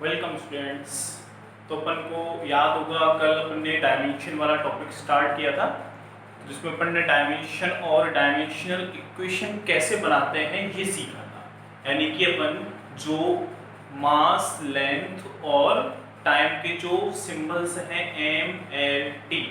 Welcome students. तो अपन को याद होगा कल अपन ने डायमेंशन वाला टॉपिक स्टार्ट किया था, जिसमें अपन ने डायमेंशन और डायमेंशनल इक्वेशन कैसे बनाते हैं ये सीखा था। यानी कि अपन जो मास, लेंथ और टाइम के जो सिंबल्स हैं एम, एल, टी,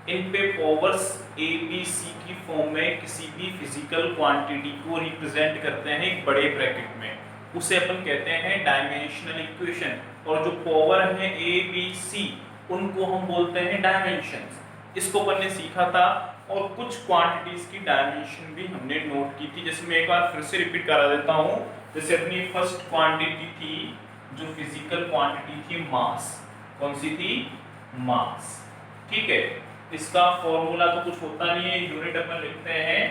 इन पे पावर्स ए बी सी की फॉर्म में किसी भी फिजिकल क्वांटिटी को रिप्रेजेंट करते हैं एक बड़े ब्रैकेट में, उसे अपन कहते हैं डायमेंशनल इक्वेशन। और जो पावर है ए बी सी उनको हम बोलते हैं डायमेंशंस। इसको अपन ने सीखा था और कुछ क्वांटिटीज की डायमेंशन भी हमने नोट की थी। जैसे मैं एक बार फिर से रिपीट करा देता हूँ। जैसे अपनी फर्स्ट क्वांटिटी थी, जो फिजिकल क्वांटिटी थी मास। कौन सी थी? मास। ठीक है, इसका फॉर्मूला तो कुछ होता नहीं है, यूनिट अपन लिखते हैं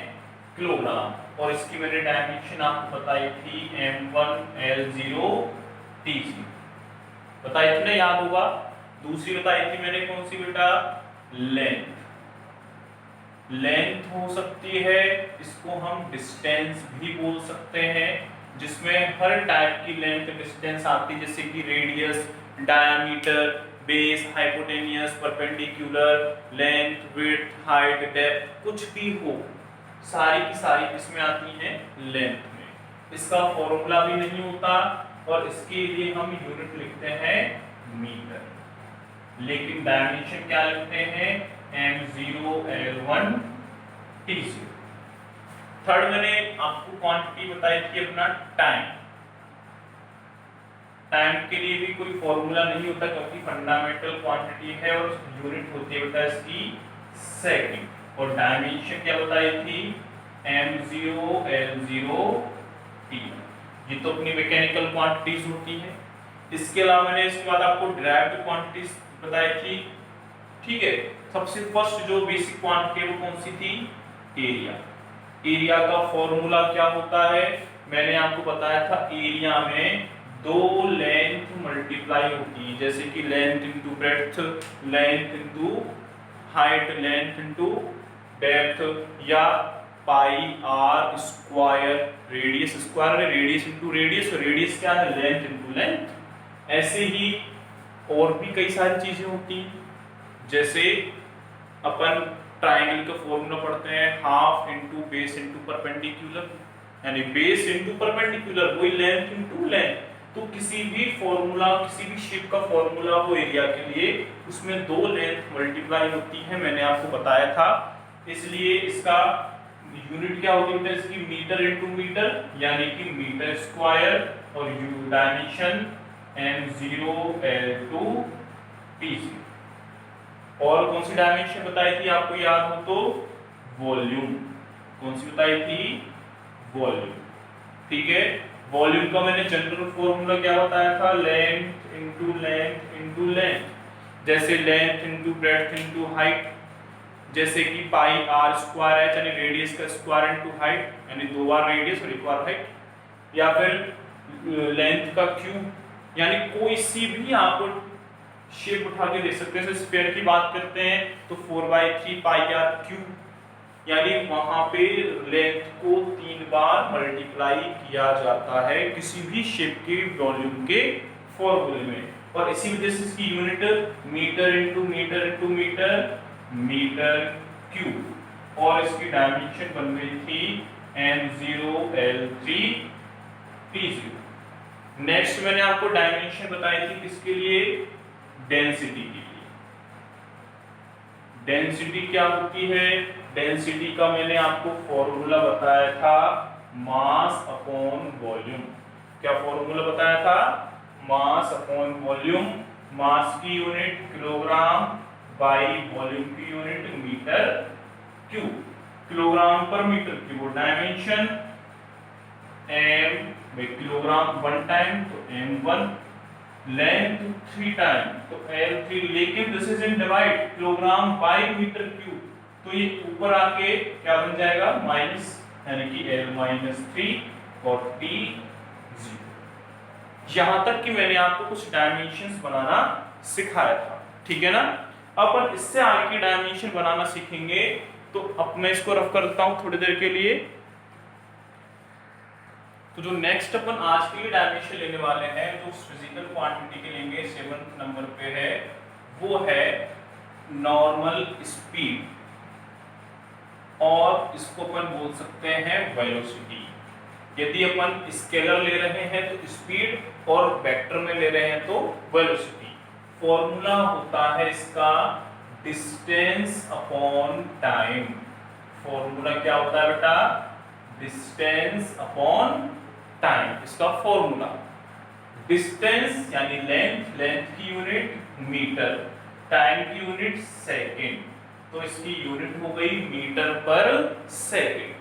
किलोग्राम। और इसकी मैंने डायमेंशन आपको बताई थी m1 L0 T0, बताई थी ना, याद होगा। दूसरी बताई थी मैंने कौन सी बेटा? लेंथ। लेंथ हो सकती है, इसको हम डिस्टेंस भी बोल सकते हैं, जिसमें हर टाइप की लेंथ डिस्टेंस आती है, जैसे कि radius, diameter, base, hypotenuse, perpendicular, length, width, height, depth, कुछ भी हो, सारी की सारी किसमें आती हैं? लेंथ में। इसका फॉर्मूला भी नहीं होता और इसके लिए हम यूनिट लिखते हैं मीटर, लेकिन डायमेंशन क्या लिखते हैं? m0 L1 T0। थर्ड मैंने आपको क्वांटिटी बताई थी अपना टाइम। टाइम के लिए भी कोई फॉर्मूला नहीं होता, क्योंकि फंडामेंटल क्वांटिटी है और यूनिट होती है बेटा इसकी सेकंड। और डायमेंशन क्या बताई थी? m0 L0 T। ये तो अपनी मैकेनिकल क्वांटिटीज होती है। इसके अलावा मैंने इसके बाद आपको डिराइव्ड क्वांटिटीज बताई थी। ठीक है, सबसे फर्स्ट जो बेसिक क्वांटिटी वो कौन सी थी? एरिया। एरिया का फॉर्मूला क्या होता है? मैंने आपको बताया था, एरिया में दो लेंथ मल्टीप्लाई होती है, जैसे कि length into breadth, length into height, length into depth, या पाई आर स्क्वायर, रेडियस स्क्वायर है रेडियस इंटू रेडियस, रेडियस क्या है? Length into length. ऐसे ही और भी कई सारी चीजें होती हैं, जैसे अपन ट्राइंगल का फॉर्मूला पढ़ते हैं, half into base into perpendicular, यानी बेस इंटू परपेंडिकुलर वही लेंथ इंटू लेंथ। तो किसी भी फॉर्मूला, किसी भी शेप का फॉर्मूला हो एरिया के लिए, उसमें दो लेंथ मल्टीप्लाई होती है, मैंने आपको बताया था। इसलिए इसका यूनिट क्या होती है? इसकी मीटर इंटू मीटर, यानी कि मीटर स्क्वायर, और you dimension m0 L2 T0। और कौन सी डायमेंशन बताई थी आपको याद हो तो? वॉल्यूम। कौन सी बताई थी? वॉल्यूम। ठीक है, वॉल्यूम का मैंने जनरल फॉर्मूला क्या बताया था? Length into length into length, जैसे length into breadth into height, जैसे कि पाई आर स्क्वायर है, यानी रेडियस का स्क्वायर इंटू हाइट, यानी दो बार रेडियस और एक बार हाइट, या फिर लेंथ का क्यूब, यानी कोई सी भी आप शेप उठा के दे सकते हैं। स्फीयर की बात करते हैं तो 4/3 पाई आर क्यूब, यानी वहां पे लेंथ को 3 बार मल्टीप्लाई किया जाता है किसी भी शेप के वॉल्यूम के फॉर्मूले में। और इसी वजह से इसकी unit metre into metre into metre, metre cube. और इसकी डायमेंशन बन गई थी m0 L3 T0। नेक्स्ट मैंने आपको डायमेंशन बताई थी किसके लिए? डेंसिटी के लिए। डेंसिटी क्या होती है? डेंसिटी का मैंने आपको फॉर्मूला बताया था, मास अपॉन वॉल्यूम। क्या फॉर्मूला बताया था? Mass upon volume. मास की यूनिट किलोग्राम बाई वॉल्यूम की unit metre cube, kilogram per metre cube. Dimension m में किलोग्राम 1 टाइम तो m1, लेंथ 3 टाइम तो L3, लेकिन this is in divide kilogram by metre cube, तो ये ऊपर आके क्या बन जाएगा? माइनस, यानी कि L-3 और T0। यहां तक कि मैंने आपको कुछ डायमेंशंस बनाना सिखाया था, ठीक है ना। अपन इससे आगे की डायमेंशन बनाना सीखेंगे, तो अब मैं इसको रफ कर देता हूं थोड़ी देर के लिए। तो जो नेक्स्ट अपन आज के लिए डायमेंशन लेने वाले हैं, जो फिजिकल क्वांटिटी के लेंगे 7th नंबर पे है, वो है नॉर्मल स्पीड, और इसको अपन बोल सकते हैं वेलोसिटी। यदि अपन स्केलर ले रहे हैं तो स्पीड, और वेक्टर में ले रहे हैं तो वेलोसिटी। फॉर्मूला होता है इसका डिस्टेंस अपॉन टाइम। फॉर्मूला क्या होता है बेटा? डिस्टेंस अपॉन टाइम, इसका फॉर्मूला। डिस्टेंस यानी लेंथ, लेंथ की यूनिट मीटर, टाइम की यूनिट सेकंड, तो इसकी यूनिट हो गई मीटर पर सेकंड।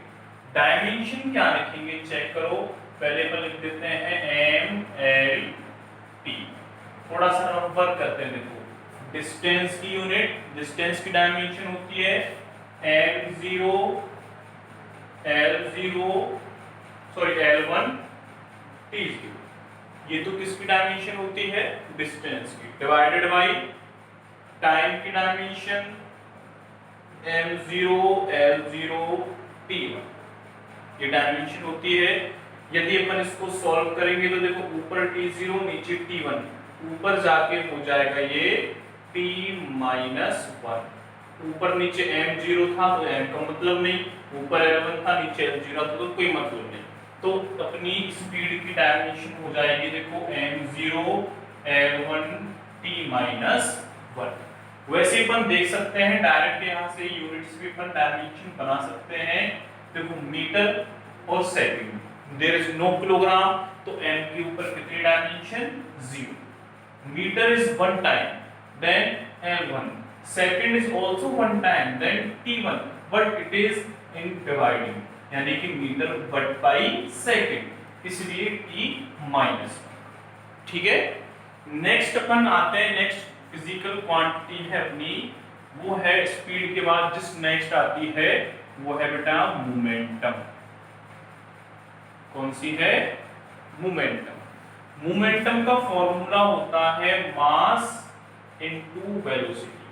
डायमेंशन क्या लिखेंगे चेक करो, पहले पर लिख देते हैं ml/t। थोड़ा सा वर्क करते हैं, देखो डिस्टेंस की यूनिट, डिस्टेंस की डायमेंशन होती है m0 L1 t0। ये तो किसकी डायमेंशन होती है? डिस्टेंस की, डिवाइडेड बाय टाइम की डायमेंशन m0 L0 t1, ये डायमेंशन होती है। यदि अपन इसको सॉल्व करेंगे तो देखो ऊपर t0 नीचे t1, ऊपर जाके हो जाएगा ये t-1। ऊपर नीचे m0 था तो m का मतलब नहीं, ऊपर L1 था नीचे L0 था तो कोई मतलब नहीं। तो अपनी स्पीड की डायमेंशन हो जाएगी देखो m0 L1 t-1। वैसे अपन देख सकते हैं डायरेक्ट यहाँ से यूनिट्स भी अपन डायमेंशन बना सकते हैं। देखो मीटर और second, there is no kilogram, तो m के ऊपर कितनी dimension? 0। Metre is 1 time, then L1, second is also 1 time, then t1, but it is in dividing, यानी कि मीटर बट बाई सेकंड, इसलिए t-1। ठीक है, नेक्स्ट अपन आते हैं, नेक्स्ट फिजिकल क्वांटिटी है अपनी, वो है स्पीड के बाद जिस नेक्स्ट आती है वो है बेटा मोमेंटम। कौन सी है? मोमेंटम। मोमेंटम का फॉर्मूला होता है मास इनटू वेलोसिटी।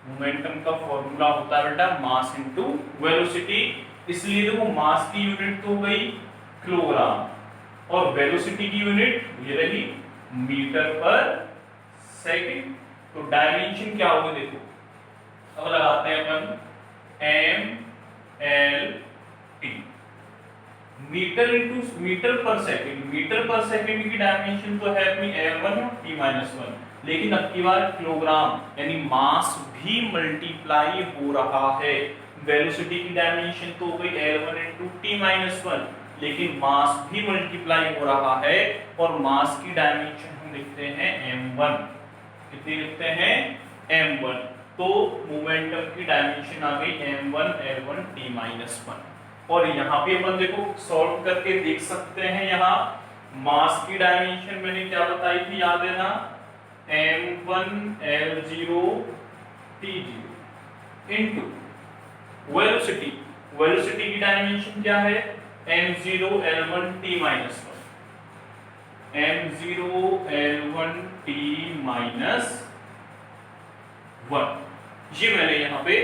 मोमेंटम का फॉर्मूला होता है बेटा मास इनटू वेलोसिटी। इसलिए देखो मास की यूनिट तो हो गई किलोग्राम, और वेलोसिटी की यूनिट ये रही मीटर पर सेकंड। तो डायमेंशन क्या होगी देखो, अब लगाते हैं अपन ml/t, मीटर इनटू मीटर पर सेकंड। मीटर पर सेकंड की डायमेंशन तो है अपनी L1 और t-1, लेकिन अब की बार किलोग्राम यानी मास भी मल्टीप्लाई हो रहा है। वेलोसिटी की डायमेंशन तो हो गई L1 इनटू t-1, लेकिन मास भी मल्टीप्लाई हो रहा है, और मास की डायमेंशन हम लिखते हैं m1। कितनी लिखते हैं? m1। तो मोमेंटम की डायमेंशन आ गई m1 L1 t-1। और यहाँ पे अपन देखो सॉल्व करके देख सकते हैं, यहाँ मास की डायमेंशन मैंने क्या बताई थी, याद है ना? m1 L0 t0 into velocity. Velocity की डायमेंशन क्या है? m0 L1 t-1, m0 L1 t-1, ये मैंने यहाँ पे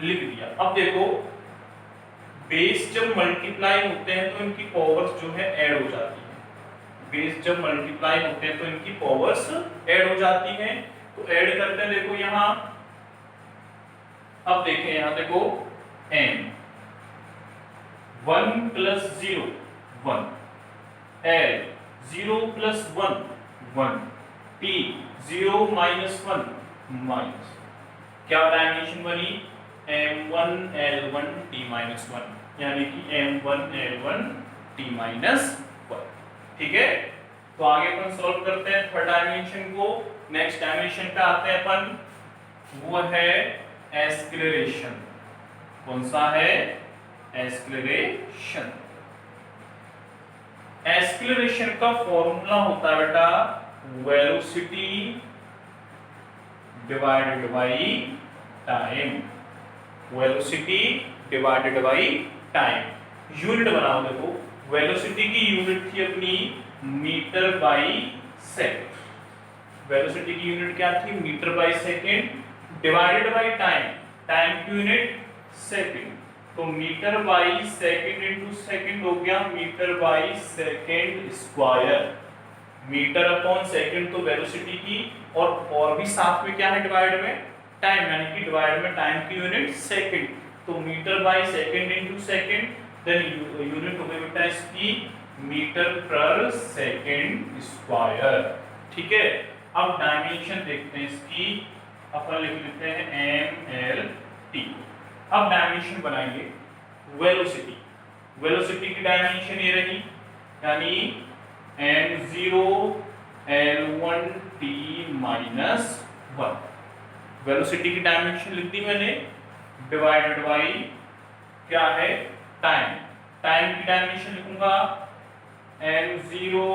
लिख दिया। अब देखो बेस जब मल्टीप्लाई होते हैं तो इनकी पावर्स जो है ऐड हो जाती है। बेस जब मल्टीप्लाई होते हैं तो इनकी पावर्स ऐड हो जाती हैं। तो ऐड करते हैं, देखो यहाँ, अब देखें यहाँ देखो m 1 + 0 1, L 0 + 1 1, t 0 - 1 माइनस, क्या डायमेंशन बनी? m1 L1 t-1, यानी कि m1 L1 t-1। ठीक है, तो आगे अपन सॉल्व करते हैं थर्ड डायमेंशन को। नेक्स्ट डायमेंशन पे आते हैं अपन, वो है एक्सेलरेशन। कौन सा है? एक्सेलरेशन। एक्सेलरेशन का फॉर्मूला होता है बेटा velocity divided by time. Velocity divided by time. Unit बनाओ, देखो वेलोसिटी की यूनिट थी अपनी मीटर बाई सेकंड। वेलोसिटी की यूनिट क्या थी? Metre by second, divided by time. Time की यूनिट सेकंड। तो metre by second into second हो गया metre by second square. Metre upon second तो वेलोसिटी की, और भी साथ में क्या है डिवाइड में टाइम, यानी कि डिवाइड में टाइम की यूनिट सेकंड। तो metre by second into second, then unit हो गई बेटा इसकी मीटर पर सेकंड स्क्वायर। ठीक है, अब डायमेंशन देखते हैं इसकी, अपन लिख लेते हैं mlt। अब डायमेंशन बनाएंगे वेलोसिटी। वेलोसिटी की डायमेंशन ये रही, यानी m0 l1t माइनस 1। वेलोसिटी की डायमेंशन लिख दी मैंने, डिवाइडेड बाई क्या है टाइम। टाइम की डायमेंशन लिखूंगा m0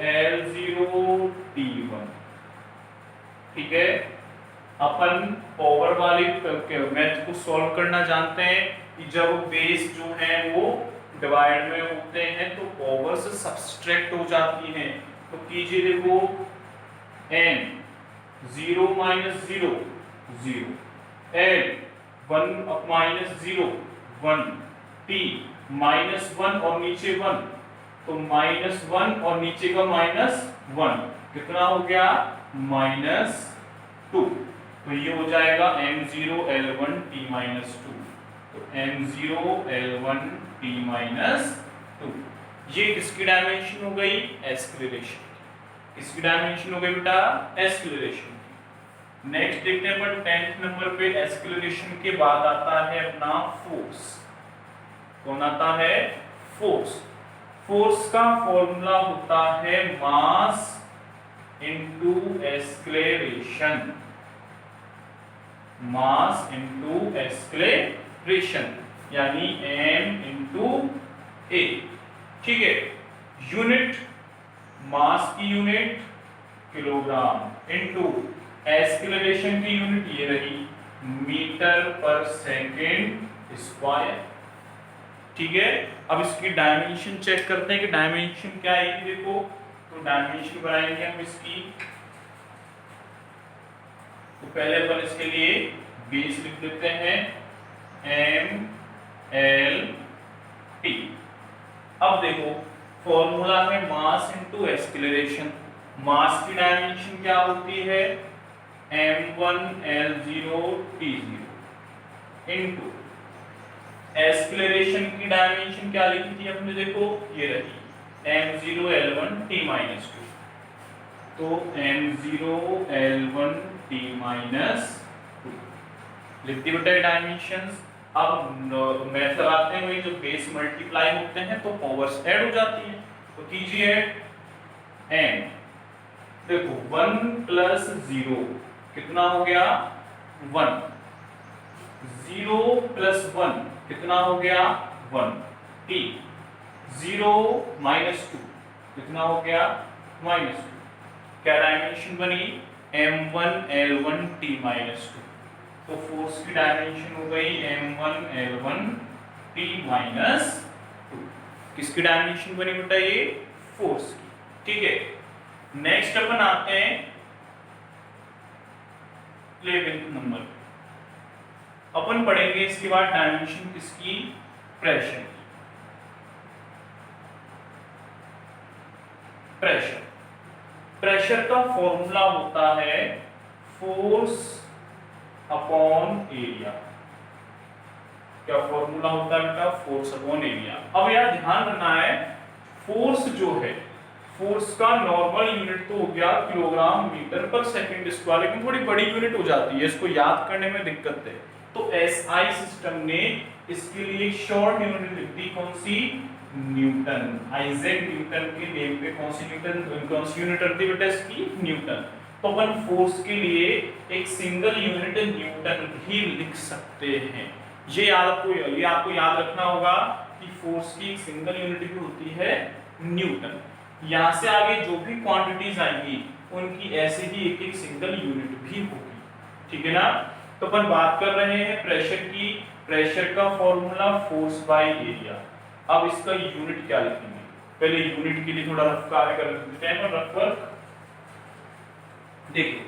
l0t1। ठीक है, अपन पावर वाली मैथ को सॉल्व करना जानते हैं कि जब बेस जो है वो डिवाइड में होते हैं तो पावर से सब्सट्रैक्ट हो जाती हैं। तो कीजिए, देखो n 0 minus 0 0, l 1 minus 0 1, t minus 1 और नीचे 1, तो माइनस 1 और नीचे का माइनस 1 कितना हो गया -2। तो ये हो जाएगा m0 l1 t माइनस 2। तो m0 l1 t माइनस 2, ये किसकी डायमेंशन हो गई एक्सीलरेशन। किसकी डायमेंशन हो गई बेटा एक्सीलरेशन। नेक्स्ट देखते हैं अपन 10th नंबर पे एक्सीलरेशन के बाद आता है अपना फोर्स। कौन आता है फोर्स। फोर्स का फॉर्मूला होता है mass into acceleration. Mass into acceleration यानी m इनटू a। ठीक है, यूनिट मास की यूनिट किलोग्राम इनटू एक्सीलरेशन की यूनिट ये रही मीटर पर सेकंड स्क्वायर। ठीक है, अब इसकी डायमेंशन चेक करते हैं कि डायमेंशन क्या आएगी। देखो, तो डायमेंशन बनाएंगे हम इसकी। तो पहले अपन इसके लिए बेस लिख देते हैं m l t। अब देखो, फॉर्मूला है मास इनटू एक्सीलरेशन। मास की डायमेंशन क्या होती है m1 l0 t0 into acceleration की डायमेंशन क्या लिखी थी हमने, देखो ये रही m0 l1 t माइनस 2। तो m0 l1 t माइनस 2 लिख दी बेटा डायमेंशंस। अब मैथ लगाते हैं, वही जो बेस मल्टीप्लाई होते हैं तो पावर्स ऐड हो जाती है। तो कीजिए n, देखो 1 प्लस 0 कितना हो गया 1, 0 प्लस 1 कितना हो गया 1, t 0 माइनस 2 कितना हो गया -2। क्या डायमेंशन बनी m1 l1 t माइनस 2। तो फोर्स की डायमेंशन हो गई m1 l1 t माइनस 2। किसकी डायमेंशन बनी बेटा ये फोर्स की। ठीक है, नेक्स्ट अपन आते हैं 11th नंबर। अपन पढ़ेंगे इसके बाद डायमेंशन किसकी प्रेशर की। प्रेशर, प्रेशर का फॉर्मूला होता है फोर्स अपॉन एरिया। क्या फॉर्मूला होता है बेटा फोर्स अपॉन एरिया। अब यार ध्यान रखना है, फोर्स जो है फोर्स का नॉर्मल यूनिट तो हो गया किलोग्राम मीटर पर सेकंड स्क्वायर, लेकिन थोड़ी बड़ी यूनिट हो जाती है, इसको याद करने में दिक्कत है। तो एसआई सिस्टम ने इसके लिए शॉर्ट यूनिट लिख दी, कौन सी न्यूटन। आइजैक न्यूटन के नेम पे कौन सी यूनिट रखती बेटा इसकी न्यूटन। तो अपन फोर्स के लिए एक सिंगल यूनिट न्यूटन भी लिख सकते हैं। ये आपको याद रखना होगा कि फोर्स की एक सिंगल यूनिट भी होती है न्यूटन। यहाँ से आगे जो भी क्वांटिटीज आएंगी उनकी ऐसे ही एक एक सिंगल यूनिट भी होगी। ठीक है ना। तो अपन बात कर रहे हैं प्रेशर की। प्रेशर का फॉर्मूला फोर्स बाय एरिया। अब इसका यूनिट क्या लिखेंगे, पहले यूनिट के लिए थोड़ा रफ कार्य कर लेते हैं। रफ वर्क देखिए,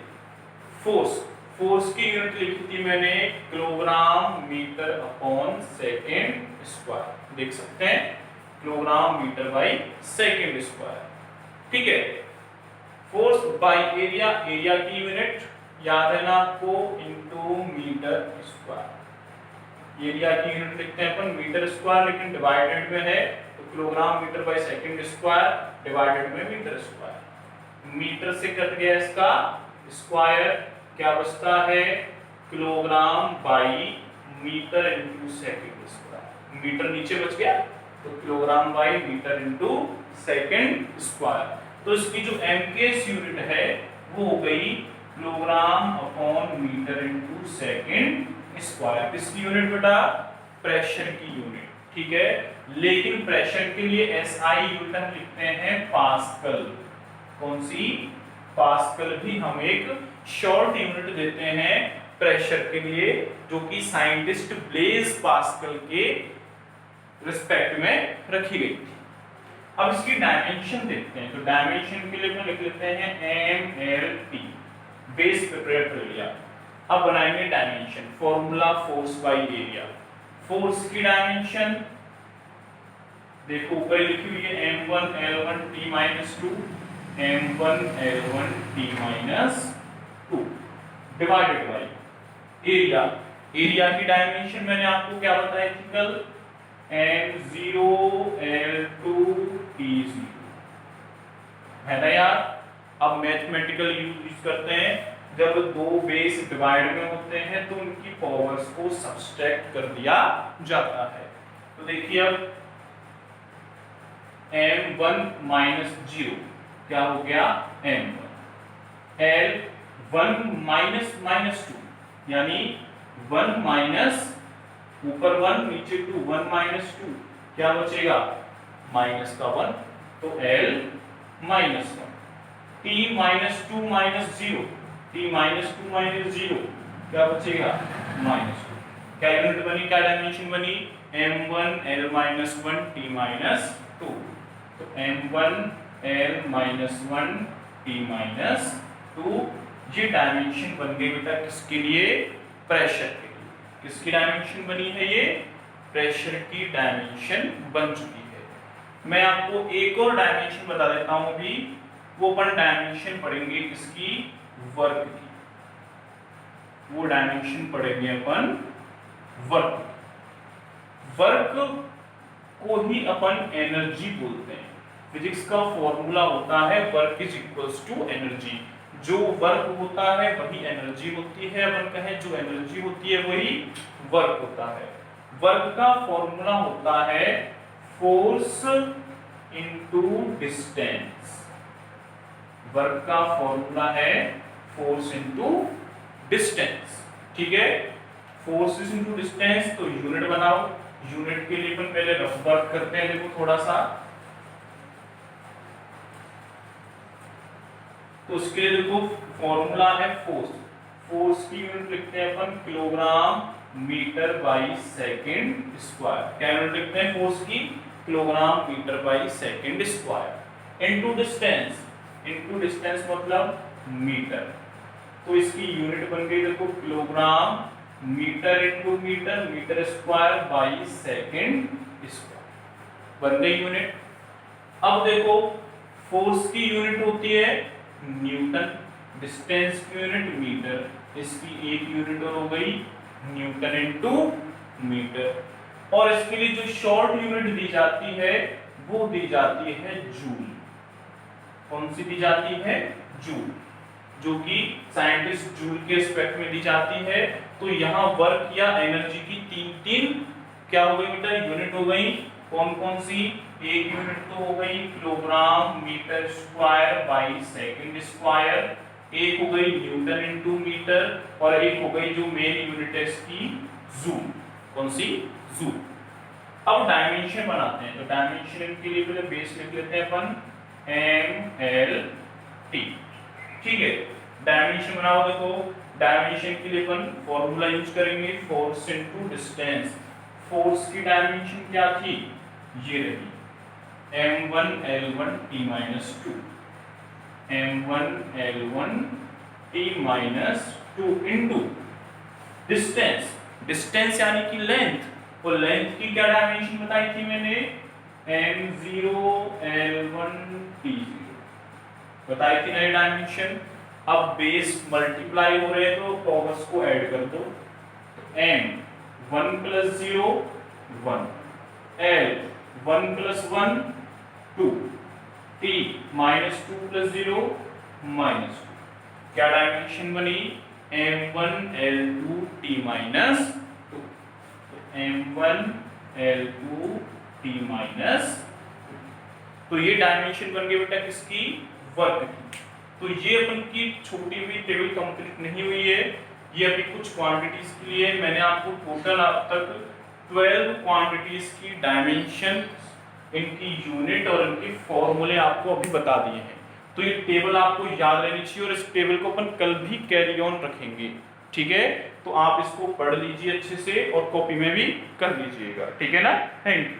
फोर्स की यूनिट लिखी थी मैंने kilogram metre upon second square, देख सकते हैं kilogram metre by second square. ठीक है, फोर्स बाय एरिया, एरिया की यूनिट याद है ना आपको, इनटू मीटर स्क्वायर। एरिया की यूनिट लिखते हैं अपन मीटर स्क्वायर, लेकिन डिवाइडेड में है तो kilogram metre by second square, divided में मीटर स्क्वायर। मीटर से कट गया इसका स्क्वायर, क्या बचता है kilogram by metre into second square. Metre नीचे बच गया तो kilogram by metre into second square. तो इसकी जो एमकेएस यूनिट है वो हो गई kilogram upon metre into second square. किसकी यूनिट बेटा, प्रेशर की यूनिट। ठीक है, लेकिन प्रेशर के लिए एसआई यूनिट हम लिखते हैं पास्कल। कौन सी, पास्कल भी हम एक शॉर्ट यूनिट देते हैं प्रेशर के लिए, जो कि साइंटिस्ट ब्लेज पास्कल के रिस्पेक्ट में रखी गई थी। अब इसकी डायमेंशन देखते हैं, तो डायमेंशन के लिए हम लिख लेते हैं MLT, बेस प्रिपेयर एरिया। अब बनाएंगे dimension, formula force by area. Force की डायमेंशन देखो ऊपर लिखी हुई है M1L1T-2, M1L1T-2 divided by area. Area की डायमेंशन मैंने आपको क्या बताया थी कल, M0L2T0 है ना यार। अब मैथमेटिकल यूज करते हैं, जब दो बेस डिवाइड में होते हैं तो उनकी पावर्स को सब्सट्रैक्ट कर दिया जाता है। तो देखिए अब M1 माइनस 0 क्या हो गया M1, L1 माइनस माइनस 2 यानी 1 माइनस, ऊपर 1 नीचे 2, 1 माइनस 2 क्या बचेगा माइनस का 1, तो L minus 1। T minus 2 minus 0, T minus 2 minus 0 क्या बचेगा माइनस 2। क्या यूनिट बनी, क्या डायमेंशन बनी, M1 L minus 1 T minus 2। तो M1 L minus 1 T minus 2 ये डायमेंशन बन गई बेटा किसके लिए, प्रेशर के लिए। किसकी डायमेंशन बनी है ये, प्रेशर की डायमेंशन बन चुकी है। मैं आपको एक और डायमेंशन बता देता हूं अभी, वो अपन डायमेंशन पढ़ेंगे किसकी, वर्क की। वो डायमेंशन पढ़ेंगे अपन वर्क। वर्क को ही अपन एनर्जी बोलते हैं। फिजिक्स का फॉर्मूला होता है work is equals to energy. जो वर्क होता है वही एनर्जी होती है, अपन कहें जो एनर्जी होती है वही वर्क होता है। वर्क का फॉर्मूला होता है फोर्स इनटू डिस्टेंस। वर्क का फॉर्मूला है फोर्स इनटू डिस्टेंस। ठीक है, फोर्स इनटू डिस्टेंस, तो यूनिट बनाओ। यूनिट के लिए अपन पहले रफ वर्क करते हैं, देखो थोड़ा सा। तो उसके लिए देखो फॉर्मूला है फोर्स। फोर्स की यूनिट लिखते हैं अपन kilogram metre by second square. क्या यूनिट लिखते हैं फोर्स की, kilogram metre by second square. Into distance, into distance मतलब मीटर, तो इसकी यूनिट बन गई देखो kilogram metre into metre, metre square by second square बन गई यूनिट। अब देखो फोर्स की यूनिट होती है न्यूटन, डिस्टेंस की यूनिट मीटर, इसकी एक यूनिट और हो गई न्यूटन इनटू मीटर। और इसके लिए जो शॉर्ट यूनिट दी जाती है वो दी जाती है जूल। कौन सी दी जाती है, जूल, जो कि साइंटिस्ट जूल के एस्पेक्ट में दी जाती है। तो यहाँ वर्क या एनर्जी की तीन क्या हो गई बेटा, यूनिट हो गई। कौन कौन सी, एक यूनिट तो हो गई kilogram metre square by second square, एक हो गई न्यूटन इनटू मीटर, और एक हो गई जो मेन यूनिट है इसकी जूल। कौन सी, जूल। अब डायमेंशन बनाते हैं, तो डायमेंशन के लिए पहले बेस लिख लेते हैं अपन MLT। ठीक है, डायमेंशन बनाओ। देखो डायमेंशन के लिए अपन फॉर्मूला यूज करेंगे फोर्स इनटू डिस्टेंस। फोर्स की डायमेंशन क्या थी, ये रही M1L1T-2, M1L1T-2 2 into distance, distance यानी कि लेंथ, और लेंथ की क्या डायमेंशन बताई थी मैंने, m0 l1 t0 बताई थी नई डायमेंशन। अब बेस मल्टीप्लाई हो रहे हैं तो टॉगस को ऐड कर दो, m 1 + 0 1, l 1 + 1 2, t -2 + 0 -2, क्या डायमेंशन बनी, m1 l2 t -2, तो m1 l2 t -2, तो ये डायमेंशन बन गई बेटा किसकी, वर्क की। तो ये अपन की छोटी हुई टेबल कंप्लीट नहीं हुई है, ये अभी कुछ क्वांटिटीज के लिए मैंने आपको टोटल अब तक 12 क्वांटिटीज की डायमेंशन, इनकी यूनिट और इनके फॉर्मूले आपको अभी बता दिए हैं। तो ये टेबल आपको याद रहनी चाहिए, और इस टेबल को अपन कल भी कैरी ऑन रखेंगे, ठीक है। तो आप इसको पढ़ लीजिए अच्छे से और कॉपी में भी कर लीजिएगा, ठीक है ना। Thank you.